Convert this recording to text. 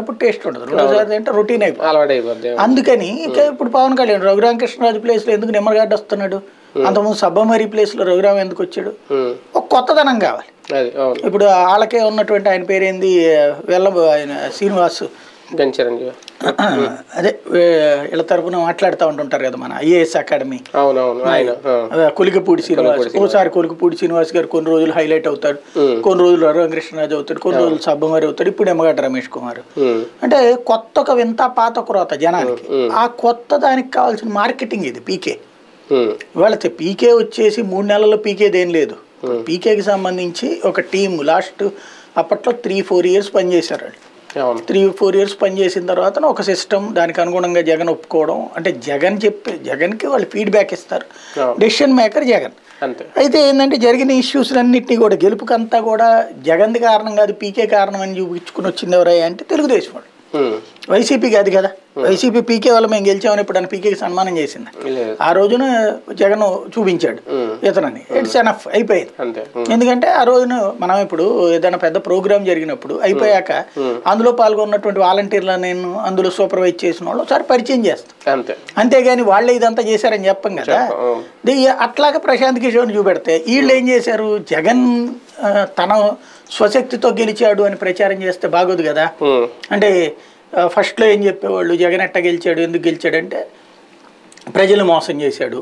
తిన్నప్పుడు టేస్ట్ ఉండదు, రెండోసారి తింటే రొటీన్ అయిపోతుంది. అందుకని ఇక ఇప్పుడు పవన్ కళ్యాణ్ రఘురామకృష్ణరాజు ప్లేస్లో ఎందుకు నిమ్మగడ్డ వస్తున్నాడు, అంతకుముందు సబ్బమరి ప్లేస్లో రఘురామ ఎందుకు వచ్చాడు? ఒక కొత్తదనం కావాలి. ఇప్పుడు వాళ్ళకే ఉన్నటువంటి ఆయన పేరేంది ఆయన శ్రీనివాస్ అదే వీళ్ళ తరపున మాట్లాడుతూ ఉంటుంటారు కదా మన ఐఏఎస్ అకాడమీ, కొలికపూడి శ్రీనివాస్. ఓసారి కొలికపూడి శ్రీనివాస్ గారు కొన్ని రోజులు హైలైట్ అవుతాడు, కొన్ని రోజులు రఘురామకృష్ణరాజు అవుతాడు, కొన్ని రోజులు సబ్బమరి అవుతాడు, ఇప్పుడు నిమ్మగడ్డ రమేష్ కుమార్. అంటే కొత్త ఒక వింత పాత క్రోత జనానికి. ఆ కొత్త దానికి కావాల్సిన మార్కెటింగ్ ఇది పీకే. ఇవాళ పీకే వచ్చేసి 3 నెలల్లో పీకేదేం లేదు. పీకేకి సంబంధించి ఒక టీం లాస్ట్ అప్పట్లో 3-4 ఇయర్స్ పనిచేశారు. 3-4 ఇయర్స్ పనిచేసిన తర్వాత ఒక సిస్టమ్, దానికి అనుగుణంగా జగన్ ఒప్పుకోవడం. అంటే జగన్కి వాళ్ళు ఫీడ్బ్యాక్ ఇస్తారు, డెసిషన్ మేకర్ జగన్. అయితే ఏంటంటే జరిగిన ఇష్యూస్లన్నింటినీ కూడా గెలుపుకంతా కూడా జగన్ది కారణం కాదు, పీకే కారణం అని చూపించుకుని వచ్చింది ఎవరయ్యా అంటే తెలుగుదేశం వాళ్ళు. వైసీపీ కాదు కదా, వైసీపీ పీకే వల్ల మేము గెలిచామని ఇప్పుడు పీకేకి సన్మానం చేసింది. ఆ రోజున జగన్ చూపించాడు ఇతనని, ఇట్స్ ఎనఫ్ అయిపోయింది. ఎందుకంటే ఆ రోజున మనం ఇప్పుడు ఏదైనా పెద్ద ప్రోగ్రామ్ జరిగినప్పుడు అయిపోయాక అందులో పాల్గొన్నటువంటి వాలంటీర్లు నేను అందులో సూపర్వైజ్ చేసిన వాళ్ళు ఒకసారి పరిచయం చేస్తాం, అంతేగాని వాళ్ళే ఇదంతా చేశారని చెప్పం కదా. అట్లాగే ప్రశాంత్ కిషోర్ని చూపెడితే వీళ్ళు ఏం చేశారు, జగన్ తన స్వశక్తితో గెలిచాడు అని ప్రచారం చేస్తే బాగోదు కదా. అంటే ఫస్ట్లో ఏం చెప్పేవాళ్ళు, జగన్ ఎట్ట గెలిచాడు, ఎందుకు గెలిచాడంటే ప్రజలు మోసం చేశాడు,